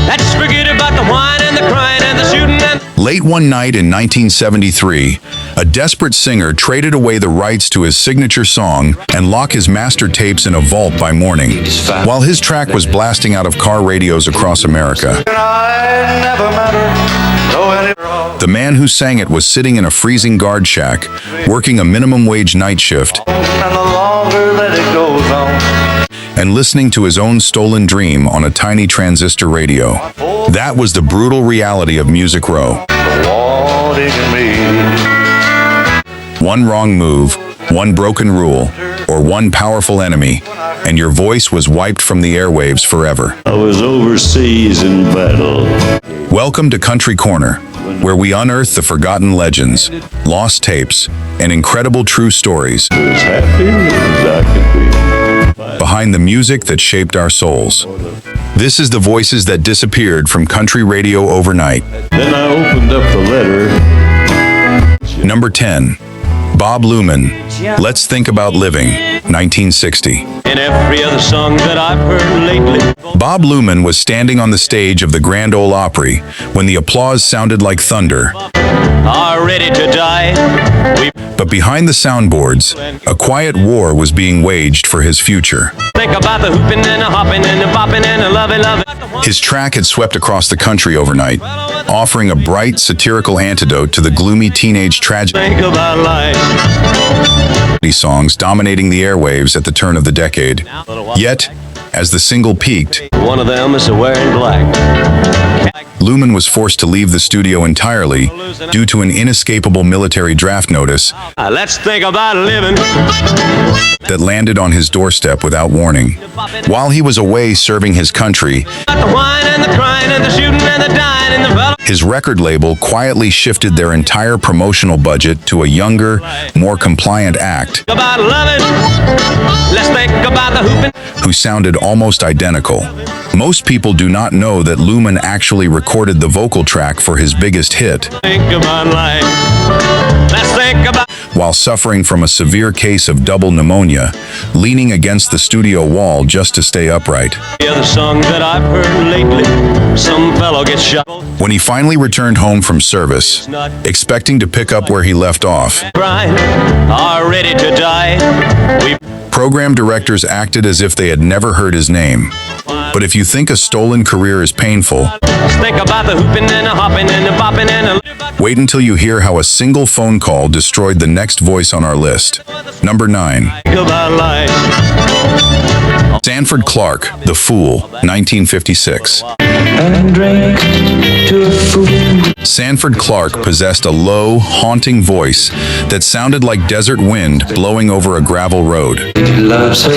Let's forget about the whine and the crying and the shooting and... Late one night in 1973, a desperate singer traded away the rights to his signature song and locked his master tapes in a vault by morning, while his track was blasting out of car radios across America. The man who sang it was sitting in a freezing guard shack, working a minimum wage night shift, and listening to his own stolen dream on a tiny transistor radio. That was the brutal reality of Music Row. One wrong move, one broken rule, or one powerful enemy, and your voice was wiped from the airwaves forever. I was overseas in battle. Welcome to Country Corner, where we unearth the forgotten legends, lost tapes, and incredible true stories As happy as I could be. behind the music that shaped our souls. This is the voices that disappeared from country radio overnight. Then I opened up the letter. Number 10. Bob Luman, Let's Think About Living, 1960. And every other song that I've heard lately. Bob Luman was standing on the stage of the Grand Ole Opry when the applause sounded like thunder. Are ready to die. We But behind the soundboards, a quiet war was being waged for his future. think about the hooping and the hopping and the bopping and the loving. His track had swept across the country overnight, offering a bright, satirical antidote to the gloomy teenage tragedy Think about life. songs dominating the airwaves at the turn of the decade. Yet, as the single peaked, One of them is wearing black. Luman was forced to leave the studio entirely due to an inescapable military draft notice Let's think about living. that landed on his doorstep without warning. While he was away serving his country, The whine and the crying and the shooting and the dying and the fellow. his record label quietly shifted their entire promotional budget to a younger, more compliant act About loving. Let's think about the hooping. who sounded almost identical. Most people do not know that Luman actually recorded the vocal track for his biggest hit Think about life. Let's think about while suffering from a severe case of double pneumonia, leaning against the studio wall just to stay upright. the other song that I've heard lately. Some fellow gets shot. When he finally returned home from service, expecting to pick up where he left off, Crying. Are ready to die. We program directors acted as if they had never heard his name. But if you think a stolen career is painful, let's think about the hooping and the hopping and the bopping and the... wait until you hear how a single phone call destroyed the next voice on our list. Number 9. Think about life. Sanford Clark, The Fool, 1956. And drink to a fool. Sanford Clark possessed a low, haunting voice that sounded like desert wind blowing over a gravel road. Loves her.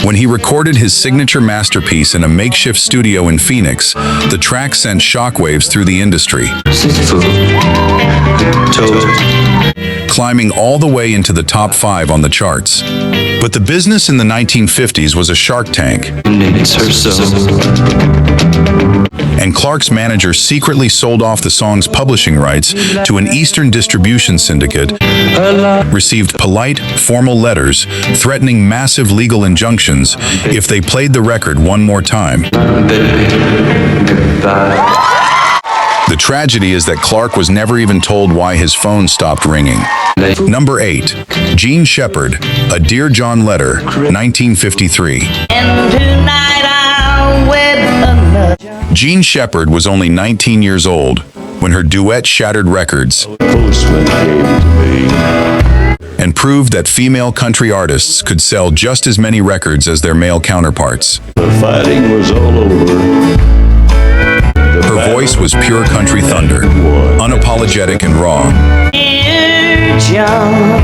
When he recorded his signature masterpiece in a makeshift studio in Phoenix, the track sent shockwaves through the industry, Fool. Told. climbing all the way into the top 5 on the charts. But the business in the 1950s was a shark tank, It's her soul. and Clark's manager secretly sold off the song's publishing rights to an Eastern distribution syndicate, received polite, formal letters threatening massive legal injunctions if they played the record one more time. The tragedy is that Clark was never even told why his phone stopped ringing. Number 8. Gene Shepard, A Dear John Letter, 1953. And tonight I'll wed another. Gene Shepard was only 19 years old when her duet shattered records Postman came to me. and proved that female country artists could sell just as many records as their male counterparts. The fighting was all over. Her voice was pure country thunder, unapologetic and raw. Dear John.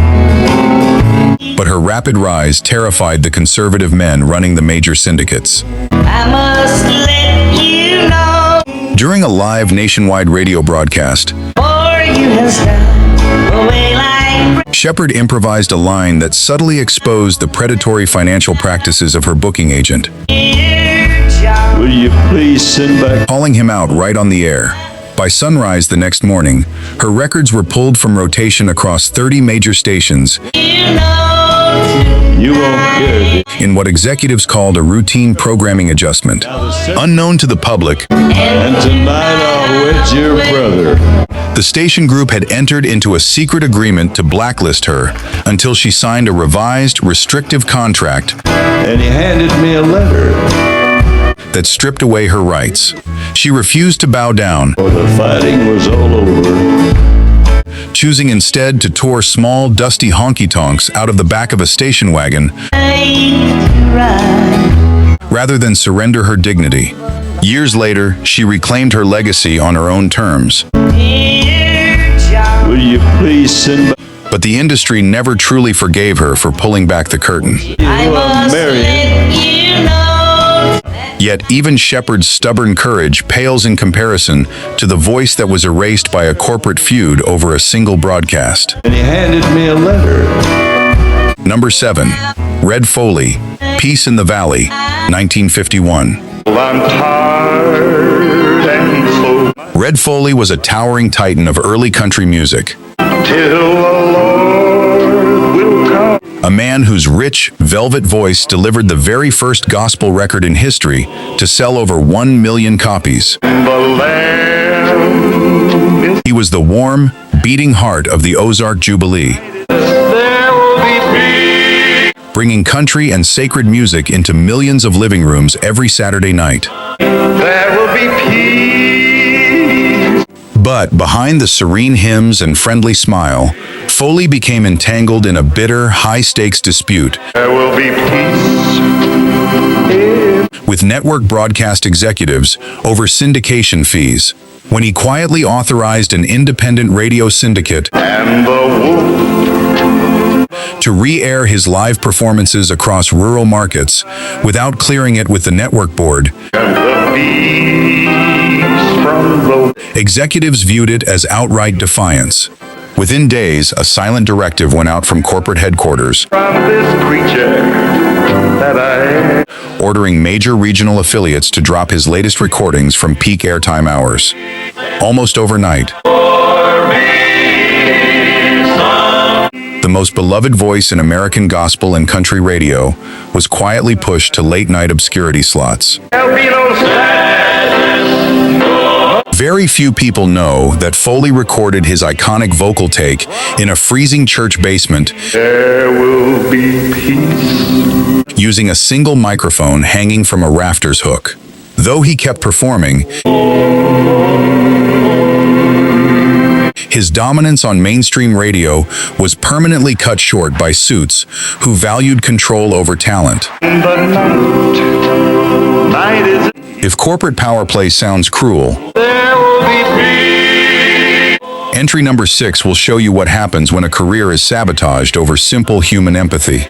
But her rapid rise terrified the conservative men running the major syndicates. I must let you know. During a live nationwide radio broadcast, For you has gone away like Shepard improvised a line that subtly exposed the predatory financial practices of her booking agent, Dear John. Will you please send back? calling him out right on the air. By sunrise the next morning, her records were pulled from rotation across 30 major stations You won't care. in what executives called a routine programming adjustment. Unknown to the public, And tonight I'll wed your brother. the station group had entered into a secret agreement to blacklist her until she signed a revised, restrictive contract And he handed me a letter. that stripped away her rights. She refused to bow down, Oh, the fighting was all over. choosing instead to tour small, dusty honky-tonks out of the back of a station wagon rather than surrender her dignity. Years later, she reclaimed her legacy on her own terms. Will you please send back But the industry never truly forgave her for pulling back the curtain. Marion? Yet even Shepard's stubborn courage pales in comparison to the voice that was erased by a corporate feud over a single broadcast. And he handed me a letter. Number 7. Red Foley, Peace in the Valley, 1951. I'm tired and slow Red Foley was a towering titan of early country music, till the Lord will come. a man whose rich, velvet voice delivered the very first gospel record in history to sell over 1 million copies. The Lamb is He was the warm, beating heart of the Ozark Jubilee, there will be peace. bringing country and sacred music into millions of living rooms every Saturday night. There will be peace. But behind the serene hymns and friendly smile, Foley became entangled in a bitter, high-stakes dispute There will be peace. with network broadcast executives over syndication fees, when he quietly authorized an independent radio syndicate And the wolf to re-air his live performances across rural markets without clearing it with the network board. and the beast from the Executives viewed it as outright defiance. Within days, a silent directive went out from corporate headquarters, from this creature that I ordering major regional affiliates to drop his latest recordings from peak airtime hours. Almost overnight, the most beloved voice in American gospel and country radio was quietly pushed to late-night obscurity slots. there'll be no sadness. Very few people know that Foley recorded his iconic vocal take in a freezing church basement There will be peace. using a single microphone hanging from a rafters hook. Though he kept performing, his dominance on mainstream radio was permanently cut short by suits who valued control over talent. The night is If corporate power play sounds cruel, there will be peace. entry number 6 will show you what happens when a career is sabotaged over simple human empathy.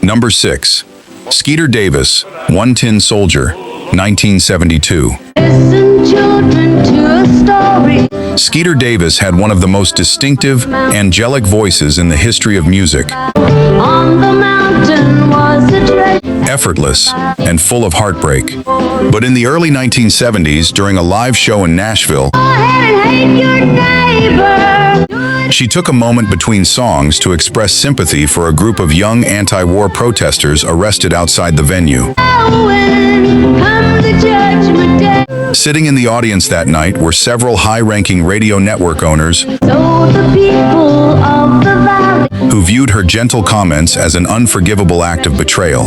Number 6. Skeeter Davis, One Tin Soldier, 1972. Listen, children, to a story. Skeeter Davis had one of the most distinctive, angelic voices in the history of music. On the mountain was a treasure. Effortless and full of heartbreak. But in the early 1970s, during a live show in Nashville, Go ahead and hate your neighbor. she took a moment between songs to express sympathy for a group of young anti-war protesters arrested outside the venue. When comes the judgment day. Sitting in the audience that night were several high-ranking radio network owners So the people of the valley who viewed her gentle comments as an unforgivable act of betrayal.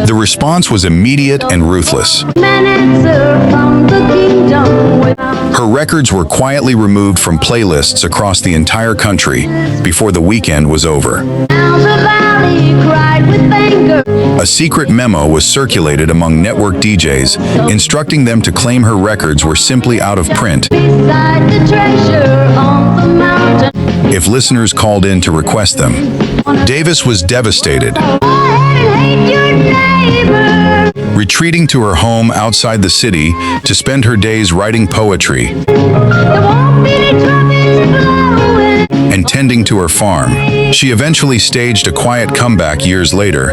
The response was immediate and ruthless. man answer from the kingdom without. Her records were quietly removed from playlists across the entire country before the weekend was over. Now the valley cried with anger. A secret memo was circulated among network DJs, instructing them to claim her records were simply out of print Beside the treasure on the mountain. if listeners called in to request them. Davis was devastated, Go ahead and hate your neighbor. retreating to her home outside the city to spend her days writing poetry There won't be any trumpets blowing. and tending to her farm. She eventually staged a quiet comeback years later,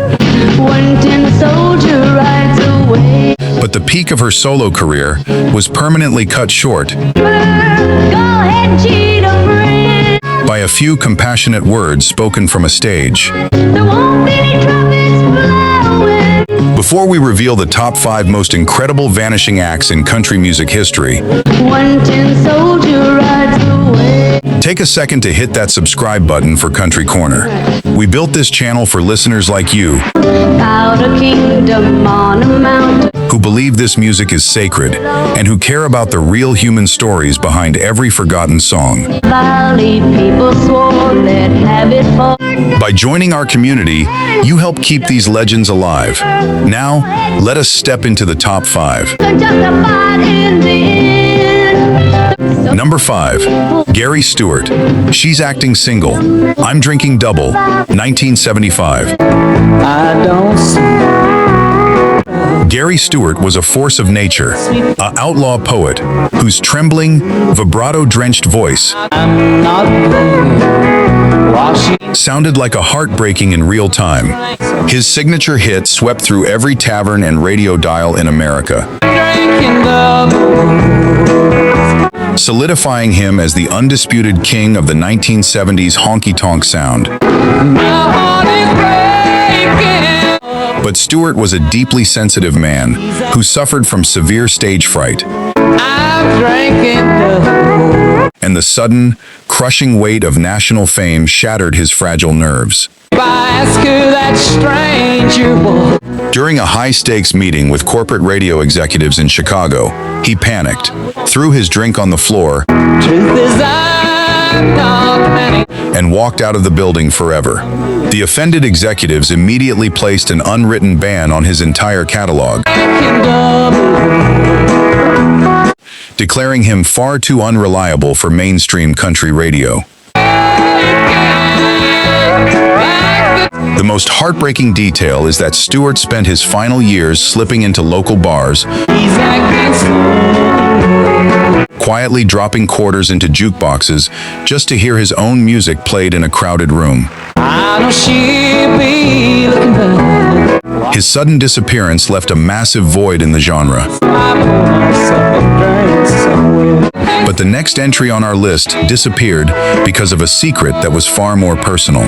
One tin soldier rides away. but the peak of her solo career was permanently cut short Go ahead and cheat a friend. by a few compassionate words spoken from a stage. There won't be any trumpets blowing. Before we reveal the top 5 most incredible vanishing acts in country music history, One tin soldier rides away. take a second to hit that subscribe button for Country Corner. We built this channel for listeners like you Out a kingdom on a mountain. who believe this music is sacred and who care about the real human stories behind every forgotten song. Valley people swore they'd have it for. By joining our community, you help keep these legends alive. Now, let us step into the top 5. Justified in the end. Number 5. Gary Stewart. She's Acting Single. I'm Drinking Double. 1975. Gary Stewart was a force of nature, an outlaw poet whose trembling, vibrato-drenched voice sounded like a heartbreaking in real time. His signature hit swept through every tavern and radio dial in America, solidifying him as the undisputed king of the 1970s honky-tonk sound. But Stewart was a deeply sensitive man who suffered from severe stage fright. And the sudden, crushing weight of national fame shattered his fragile nerves. During a high-stakes meeting with corporate radio executives in Chicago, he panicked, threw his drink on the floor, and walked out of the building forever. The offended executives immediately placed an unwritten ban on his entire catalog, declaring him far too unreliable for mainstream country radio. The most heartbreaking detail is that Stewart spent his final years slipping into local bars, quietly dropping quarters into jukeboxes just to hear his own music played in a crowded room. His sudden disappearance left a massive void in the genre. But the next entry on our list disappeared because of a secret that was far more personal.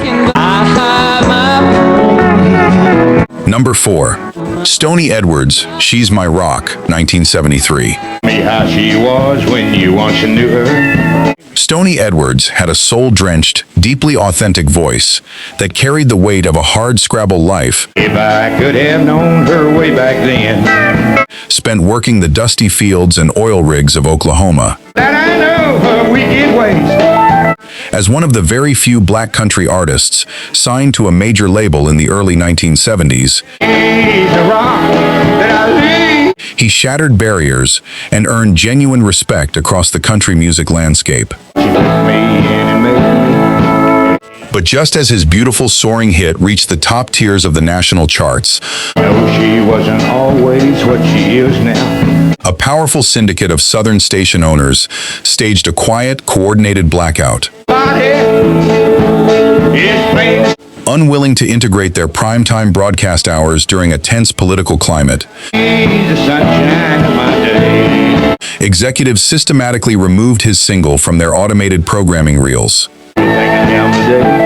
Number 4. Stoney Edwards, She's My Rock, 1973. Me how she was when you once knew her. Stoney Edwards had a soul-drenched, deeply authentic voice that carried the weight of a hard-scrabble life If I could have known her way back then, spent working the dusty fields and oil rigs of Oklahoma. that I know her wicked ways. As one of the very few black country artists signed to a major label in the early 1970s, She's the rock that I leave. he shattered barriers and earned genuine respect across the country music landscape. She took me in and made me. But just as his beautiful soaring hit reached the top tiers of the national charts, No, she wasn't always what she is now. a powerful syndicate of Southern station owners staged a quiet, coordinated blackout. Body is plain. Unwilling to integrate their primetime broadcast hours during a tense political climate, She's the sunshine of my day. executives systematically removed his single from their automated programming reels. Thinking down the day.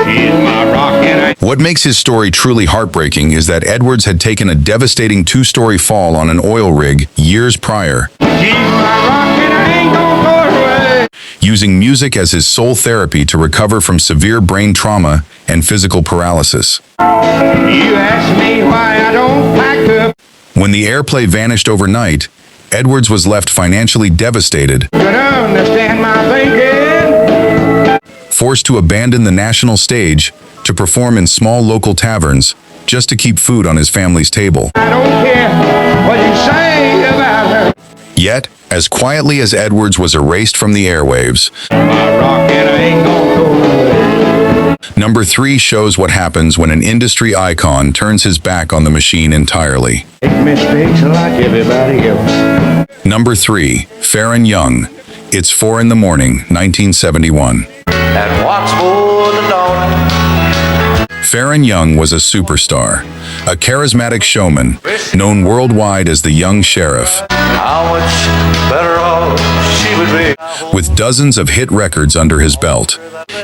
She's my rock and I. What makes his story truly heartbreaking is that Edwards had taken a devastating 2-story fall on an oil rig years prior, She's my rock and I ain't gonna go away. using music as his sole therapy to recover from severe brain trauma and physical paralysis. You ask me why I don't pack up. When the airplay vanished overnight, Edwards was left financially devastated, Could understand my thinking. forced to abandon the national stage to perform in small local taverns just to keep food on his family's table. I don't care what you say about her. Yet, as quietly as Edwards was erased from the airwaves, My rock and I ain't gonna go away. Number 3 shows what happens when an industry icon turns his back on the machine entirely. Make mistakes like everybody else. Number 3, Faron Young, It's 4 in the Morning, 1971. And what's for the dawn? Faron Young was a superstar, a charismatic showman, known worldwide as the Young Sheriff. How much better off she would be. With dozens of hit records under his belt.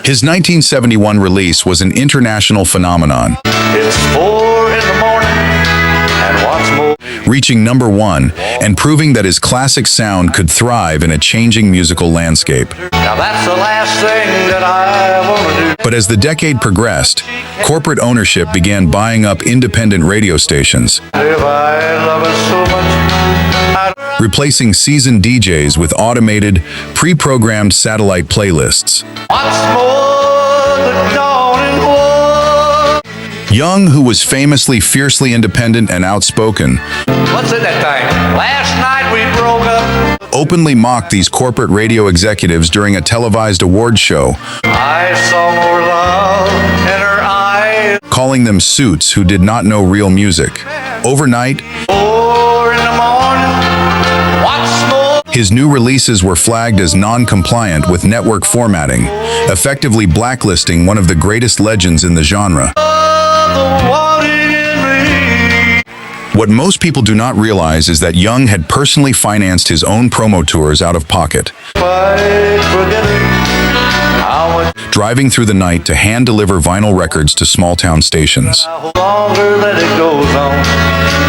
His 1971 release was an international phenomenon, It's 4 in the morning, and what's more, reaching #1 and proving that his classic sound could thrive in a changing musical landscape. now that's the last thing that I want to do. But as the decade progressed, corporate ownership began buying up independent radio stations, If I love her so much, I'd replacing seasoned DJs with automated, pre-programmed satellite playlists. what's more, the dawning war. Young, who was famously fiercely independent and outspoken, What's in that thing? Last night we broke up. openly mocked these corporate radio executives during a televised awards show, I saw more love in her eyes. calling them suits who did not know real music. Overnight, 4 in the morning, what's more, his new releases were flagged as non-compliant with network formatting, effectively blacklisting one of the greatest legends in the genre. the wanting in me. What most people do not realize is that Young had personally financed his own promo tours out of pocket, Fight, forget it. How much driving through the night to hand-deliver vinyl records to small-town stations. longer that it goes on.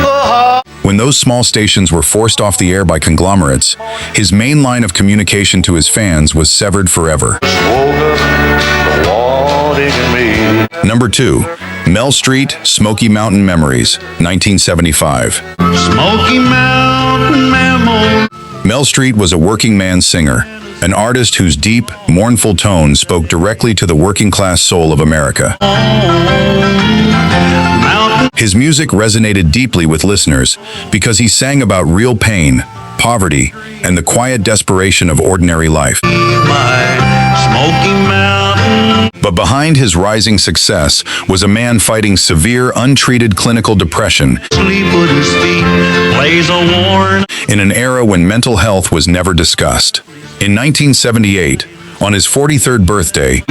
Oh, When those small stations were forced off the air by conglomerates, his main line of communication to his fans was severed forever. woke up, the wanting in me. #2, Mel Street, Smoky Mountain Memories, 1975. Smoky Mountain Mammal. Mel Street was a working man singer, an artist whose deep, mournful tone spoke directly to the working-class soul of America. His music resonated deeply with listeners because he sang about real pain, poverty, and the quiet desperation of ordinary life. Smoky Mountain. But behind his rising success was a man fighting severe, untreated clinical depression Sleep with his feet. Plays a warn. in an era when mental health was never discussed. In 1978, on his 43rd birthday,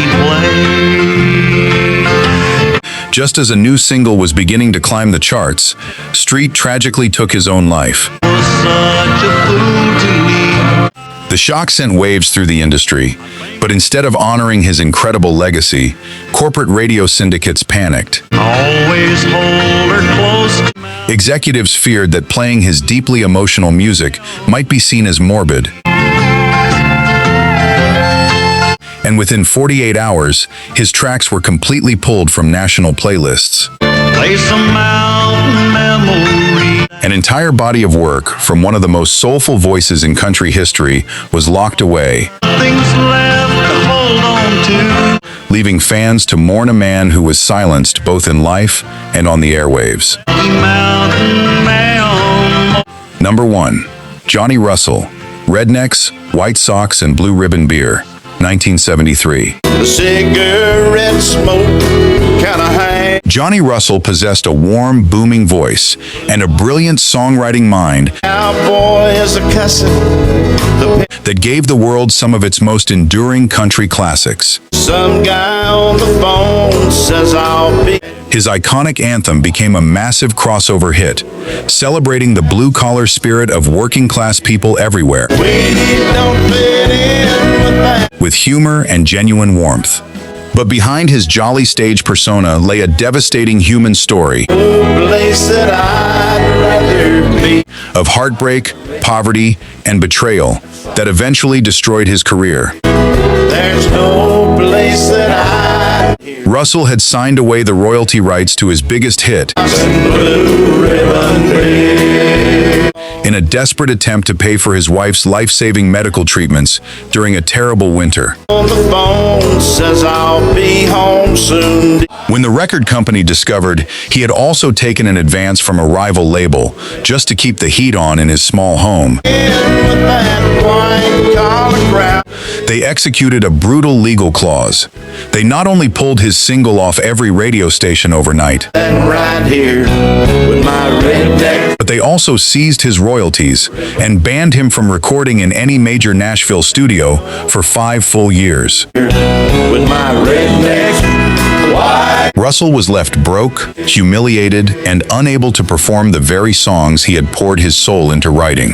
just as a new single was beginning to climb the charts, Street tragically took his own life. Was such a fool to me. The shock sent waves through the industry, but instead of honoring his incredible legacy, corporate radio syndicates panicked. Always hold her close. Executives feared that playing his deeply emotional music might be seen as morbid. And within 48 hours, his tracks were completely pulled from national playlists. Play some mountain memory. An entire body of work from one of the most soulful voices in country history was locked away, Things left to hold on to. leaving fans to mourn a man who was silenced both in life and on the airwaves. Mountain Mammal. #1, Johnny Russell, Rednecks, White Sox, and Blue Ribbon Beer, 1973. The cigarette smoke kinda hang. Johnny Russell possessed a warm, booming voice and a brilliant songwriting mind Cowboy is a cussin'. that gave the world some of its most enduring country classics. Some guy on the phone says I'll be. His iconic anthem became a massive crossover hit, celebrating the blue-collar spirit of working-class people everywhere, We don't fit in with that. with humor and genuine warmth. But behind his jolly stage persona lay a devastating human story Place that I'd rather be. of heartbreak, poverty, and betrayal that eventually destroyed his career. There's no place that I'd. Russell had signed away the royalty rights to his biggest hit Blue ribbon red. in a desperate attempt to pay for his wife's life-saving medical treatments during a terrible winter. On the phone says I'll be home soon. When the record company discovered he had also taken an advance from a rival label just to keep the heat on in his small home, With that white collar crowd. they executed a brutal legal clause. They not only pulled his single off every radio station overnight, And right here with my redneck. but they also seized his royalties and banned him from recording in any major Nashville studio for 5 full years. With my redneck Russell was left broke, humiliated, and unable to perform the very songs he had poured his soul into writing.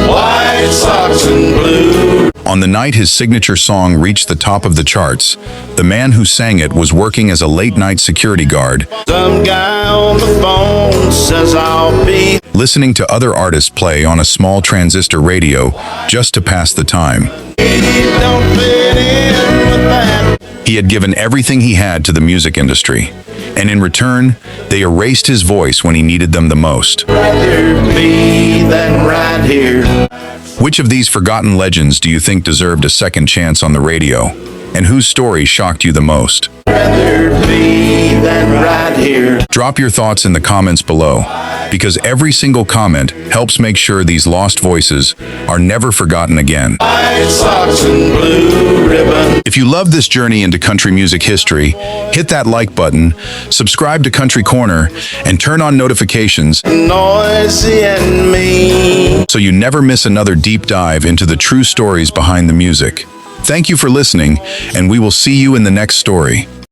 White socks and blue. On the night his signature song reached the top of the charts, the man who sang it was working as a late-night security guard, Some guy on the phone says I'll be. listening to other artists play on a small transistor radio just to pass the time. It don't fit in with that. He had given everything he had to the music industry, and in return, they erased his voice when he needed them the most. Rather be than right here. Which of these forgotten legends do you think deserved a second chance on the radio? And whose story shocked you the most? Rather be than right here. Drop your thoughts in the comments below, because every single comment helps make sure these lost voices are never forgotten again. White socks and blue ribbon. If you love this journey into country music history, hit that like button, subscribe to Country Corner, and turn on notifications Noisy and mean. so you never miss another deep dive into the true stories behind the music. Thank you for listening, and we will see you in the next story.